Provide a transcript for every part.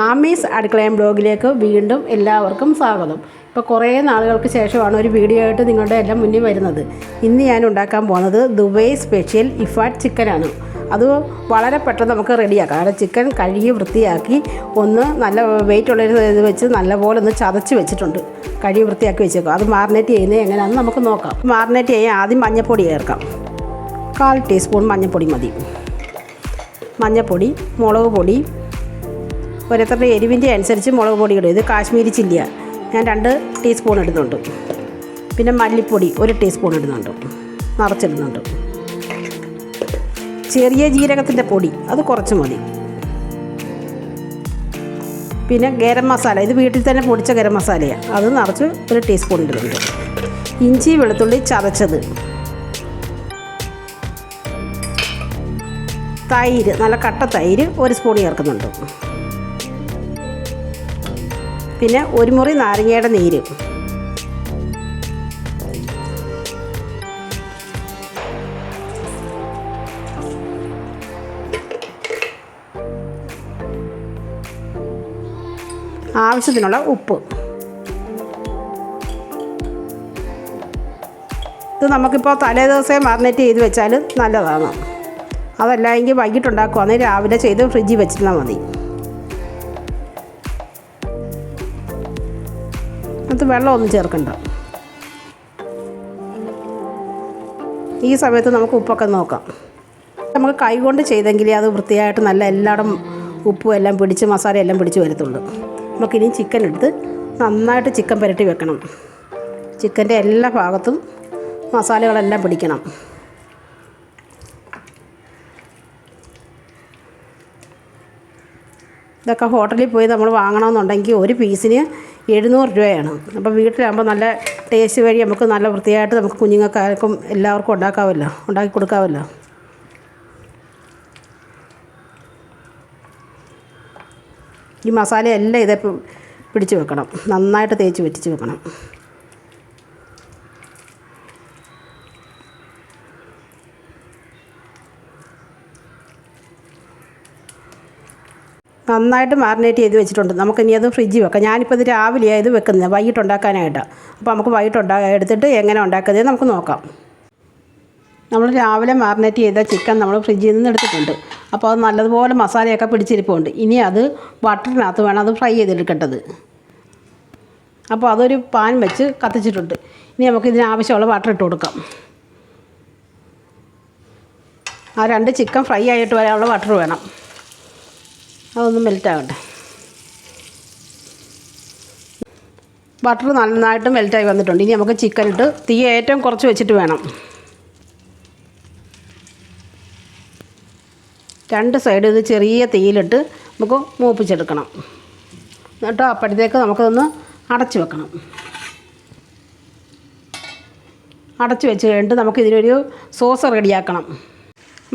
ആമീസ് അടുക്കളയും ബ്ലോഗിലേക്ക് വീണ്ടും എല്ലാവർക്കും സ്വാഗതം. ഇപ്പോൾ കുറേ നാളുകൾക്ക് ശേഷമാണ് ഒരു വീഡിയോ ആയിട്ട് നിങ്ങളുടെ എല്ലാം മുന്നിൽ വരുന്നത്. ഇന്ന് ഞാൻ ഉണ്ടാക്കാൻ പോകുന്നത് ദുബായ് സ്പെഷ്യൽ ഇഫാറ്റ് ചിക്കനാണ്. അത് വളരെ പെട്ടെന്ന് നമുക്ക് റെഡിയാക്കാം. കാരണം ചിക്കൻ കഴുകി വൃത്തിയാക്കി ഒന്ന് നല്ല വെയിറ്റുള്ളൊരു ഇത് വെച്ച് നല്ലപോലെ ഒന്ന് ചതച്ച് വെച്ചിട്ടുണ്ട്. കഴുകി വൃത്തിയാക്കി വെച്ചേക്കും. അത് മാറിനേറ്റ് ചെയ്യുന്നത് എങ്ങനെയാണെന്ന് നമുക്ക് നോക്കാം. മാറിനേറ്റ് ചെയ്യാൻ ആദ്യം മഞ്ഞൾപ്പൊടി ചേർക്കാം. 1/4 ടീസ്പൂൺ മഞ്ഞൾപ്പൊടി മതി. മഞ്ഞൾപ്പൊടി, മുളക് പൊടി, ഓരോരുത്തരുടെ എരിവിൻ്റെ അനുസരിച്ച് മുളക് പൊടി ഇടും. ഇത് കാശ്മീരി ചില്ലിയാണ്, ഞാൻ 2 ടീസ്പൂൺ ഇടുന്നുണ്ട്. പിന്നെ മല്ലിപ്പൊടി 1 ടീസ്പൂൺ ഇടുന്നുണ്ട്, നിറച്ചിടുന്നുണ്ട്. ചെറിയ ജീരകത്തിൻ്റെ പൊടി അത് കുറച്ച് മതി. പിന്നെ ഗരം മസാല, ഇത് വീട്ടിൽ തന്നെ പൊടിച്ച ഗരം മസാലയാണ്, അത് നിറച്ച് 1 ടീസ്പൂൺ ഇടുന്നുണ്ട്. ഇഞ്ചി വെളുത്തുള്ളി ചതച്ചത്, തൈര്, നല്ല കട്ട തൈര് 1 സ്പൂൺ ചേർക്കുന്നുണ്ട്. പിന്നെ 1 മുറി നാരങ്ങയുടെ നീര്, ആവശ്യത്തിനുള്ള ഉപ്പ്. ഇത് നമുക്കിപ്പോൾ തലേ ദിവസം മാറിനേറ്റ് ചെയ്ത് വെച്ചാൽ നല്ലതാണ്. അതല്ല എങ്കിൽ വൈകിട്ടുണ്ടാക്കുവാണെങ്കിൽ രാവിലെ ചെയ്ത് ഫ്രിഡ്ജിൽ വെച്ചിരുന്നാൽ മതി. അത് വെള്ളമൊന്നും ചേർക്കണ്ട. ഈ സമയത്ത് നമുക്ക് ഉപ്പൊക്കെ നോക്കാം. നമുക്ക് കൈ കൊണ്ട് ചെയ്തെങ്കിലേ അത് വൃത്തിയായിട്ട് നല്ല എല്ലായിടും ഉപ്പും എല്ലാം പിടിച്ച് മസാല എല്ലാം പിടിച്ച് വരത്തുള്ളൂ. നമുക്കിനി ചിക്കൻ എടുത്ത് നന്നായിട്ട് ചിക്കൻ പുരട്ടി വെക്കണം. ചിക്കൻ്റെ എല്ലാ ഭാഗത്തും മസാലകളെല്ലാം പിടിക്കണം. ഇതൊക്കെ ഹോട്ടലിൽ പോയി നമ്മൾ വാങ്ങണമെന്നുണ്ടെങ്കിൽ ഒരു പീസിന് 700 രൂപയാണ്. അപ്പോൾ വീട്ടിലാകുമ്പോൾ നല്ല ടേസ്റ്റ് വഴി നമുക്ക് നല്ല വൃത്തിയായിട്ട് നമുക്ക് കുഞ്ഞുങ്ങൾക്കാർക്കും എല്ലാവർക്കും ഉണ്ടാക്കി കൊടുക്കാമല്ലോ. ഈ മസാലയെല്ലാം ഇതേ പിടിച്ച് വെക്കണം, നന്നായിട്ട് തേച്ച് വെറ്റിച്ച് വെക്കണം. നന്നായിട്ട് മാറിനേറ്റ് ചെയ്ത് വെച്ചിട്ടുണ്ട്. നമുക്കിനി അത് ഫ്രിഡ്ജിൽ വെക്കാം. ഞാനിപ്പോൾ ഇത് രാവിലെയാണ് ഇത് വെക്കുന്നത്, വൈകിട്ട് ഉണ്ടാക്കാനായിട്ടാണ്. അപ്പോൾ നമുക്ക് വൈകിട്ട് എടുത്തിട്ട് എങ്ങനെ ഉണ്ടാക്കുന്നത് നമുക്ക് നോക്കാം. നമ്മൾ രാവിലെ മാറിനേറ്റ് ചെയ്ത ചിക്കൻ നമ്മൾ ഫ്രിഡ്ജിൽ നിന്ന് എടുത്തിട്ടുണ്ട്. അപ്പോൾ അത് നല്ലതുപോലെ മസാലയൊക്കെ പിടിച്ചിരിപ്പുണ്ട്. ഇനി അത് ബട്ടറിനകത്ത് വേണം അത് ഫ്രൈ ചെയ്തെടുക്കേണ്ടത്. അപ്പോൾ അതൊരു പാൻ വെച്ച് കത്തിച്ചിട്ടുണ്ട്. ഇനി നമുക്ക് ഇതിനാവശ്യമുള്ള ബട്ടർ ഇട്ട് കൊടുക്കാം. ആ 2 ചിക്കൻ ഫ്രൈ ആയിട്ട് വരാനുള്ള ബട്ടർ വേണം. അതൊന്ന് മെൽറ്റാകട്ടെ. ബട്ടർ നന്നായിട്ട് മെൽറ്റായി വന്നിട്ടുണ്ട്. ഇനി നമുക്ക് ചിക്കൻ ഇട്ട് തീ ഏറ്റവും കുറച്ച് വെച്ചിട്ട് വേണം. 2 സൈഡ് ഇത് ചെറിയ തീയിലിട്ട് നമുക്ക് മൂപ്പിച്ചെടുക്കണം. എന്നിട്ട് അപ്പോഴത്തേക്ക് നമുക്കതൊന്ന് അടച്ച് വെക്കണം. അടച്ച് വെച്ച് കഴിഞ്ഞിട്ട് നമുക്കിതിനൊരു സോസ് റെഡിയാക്കണം.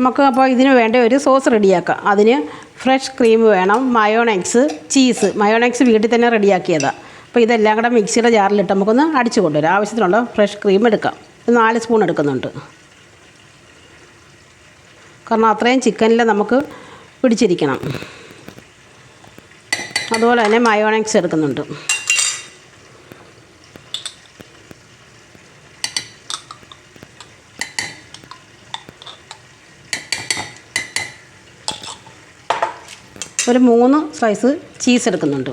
നമുക്ക് അപ്പോൾ ഇതിന് വേണ്ട ഒരു സോസ് റെഡിയാക്കാം. അതിന് ഫ്രഷ് ക്രീം വേണം, മയോണൈസ്, ചീസ്. മയോണൈസ് വീട്ടിൽ തന്നെ റെഡിയാക്കിയതാണ്. അപ്പോൾ ഇതെല്ലാം കൂടെ മിക്സിയുടെ ജാറിലിട്ട് നമുക്കൊന്ന് അടിച്ച് കൊണ്ടുവരാം. ആവശ്യത്തിനുള്ള ഫ്രഷ് ക്രീം എടുക്കാം. 4 സ്പൂൺ എടുക്കുന്നുണ്ട്. കാരണം അത്രയും ചിക്കനിൽ നമുക്ക് പിടിച്ചിരിക്കണം. അതുപോലെ തന്നെ മയോണൈസ് എടുക്കുന്നുണ്ട്. ഒരു 3 സ്ലൈസ് ചീസ് എടുക്കുന്നുണ്ട്.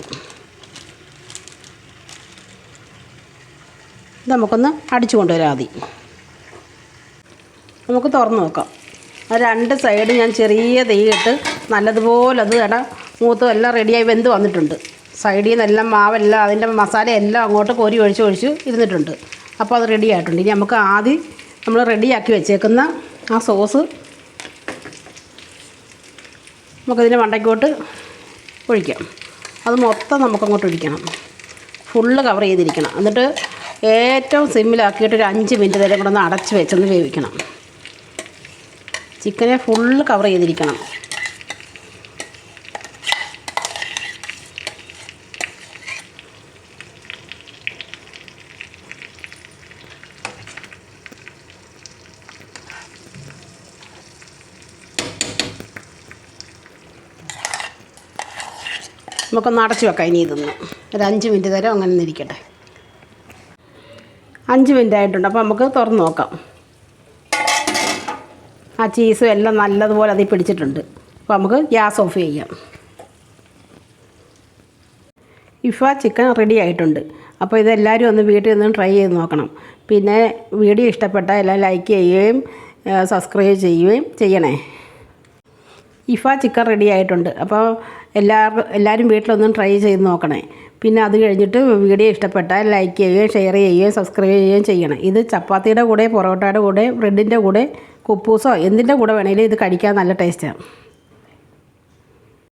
ഇത് നമുക്കൊന്ന് അടിച്ചു കൊണ്ടുവരാം. ആദ്യം നമുക്ക് തുറന്ന് നോക്കാം. ആ 2 സൈഡ് ഞാൻ ചെറിയ തീയിട്ട് നല്ലതുപോലെ അത് മൂത്തും എല്ലാം റെഡിയായി വെന്ത് വന്നിട്ടുണ്ട്. സൈഡിൽ നിന്നെല്ലാം മാവെല്ലാം അതിൻ്റെ മസാല എല്ലാം അങ്ങോട്ട് കോരി ഒഴിച്ച് ഇരുന്നിട്ടുണ്ട്. അപ്പോൾ അത് റെഡി ആയിട്ടുണ്ട്. ഇനി നമുക്ക് ആദ്യം നമ്മൾ റെഡിയാക്കി വെച്ചേക്കുന്ന ആ സോസ് നമുക്കതിൻ്റെ മണ്ടയ്ക്കോട്ട് ഒഴിക്കാം. അത് മൊത്തം നമുക്കങ്ങോട്ട് ഒഴിക്കണം. ഫുള്ള് കവർ ചെയ്തിരിക്കണം. എന്നിട്ട് ഏറ്റവും സിമ്മിലാക്കിയിട്ട് ഒരു 5 മിനിറ്റ് നേരം കൂടെ ഒന്ന് അടച്ച് വെച്ചൊന്ന് വേവിക്കണം. ചിക്കനെ ഫുള്ള് കവർ ചെയ്തിരിക്കണം. നമുക്കൊന്ന് അടച്ച് വെക്കാം. ഇനി ഇതൊന്ന് ഒരു 5 മിനിറ്റ് തരം അങ്ങനെ ഇരിക്കട്ടെ. 5 മിനിറ്റ് ആയിട്ടുണ്ട്. അപ്പോൾ നമുക്ക് തുറന്ന് നോക്കാം. ആ ചീസും എല്ലാം നല്ലതുപോലെ അതിൽ പിടിച്ചിട്ടുണ്ട്. അപ്പോൾ നമുക്ക് ഗ്യാസ് ഓഫ് ചെയ്യാം. ഇഫ ചിക്കൻ റെഡി ആയിട്ടുണ്ട്. അപ്പോൾ ഇതെല്ലാവരും ഒന്ന് വീട്ടിൽ നിന്ന് ട്രൈ ചെയ്ത് നോക്കണം. പിന്നെ വീഡിയോ ഇഷ്ടപ്പെട്ടാൽ എല്ലാം ലൈക്ക് ചെയ്യുകയും സബ്സ്ക്രൈബ് ചെയ്യുകയും ചെയ്യണേ. ഇഫ ചിക്കൻ റെഡി ആയിട്ടുണ്ട്. അപ്പോൾ എല്ലാവരും വീട്ടിലൊന്നും ട്രൈ ചെയ്ത് നോക്കണേ. പിന്നെ അത് കഴിഞ്ഞിട്ട് വീഡിയോ ഇഷ്ടപ്പെട്ടാൽ ലൈക്ക് ചെയ്യുകയും ഷെയർ ചെയ്യുകയും സബ്സ്ക്രൈബ് ചെയ്യുകയും ചെയ്യണം. ഇത് ചപ്പാത്തിയുടെ കൂടെ, പൊറോട്ടയുടെ കൂടെ, ബ്രെഡിൻ്റെ കൂടെ, കുപ്പൂസോ എന്തിൻ്റെ കൂടെ വേണമെങ്കിലും ഇത് കഴിക്കാൻ നല്ല ടേസ്റ്റാണ്.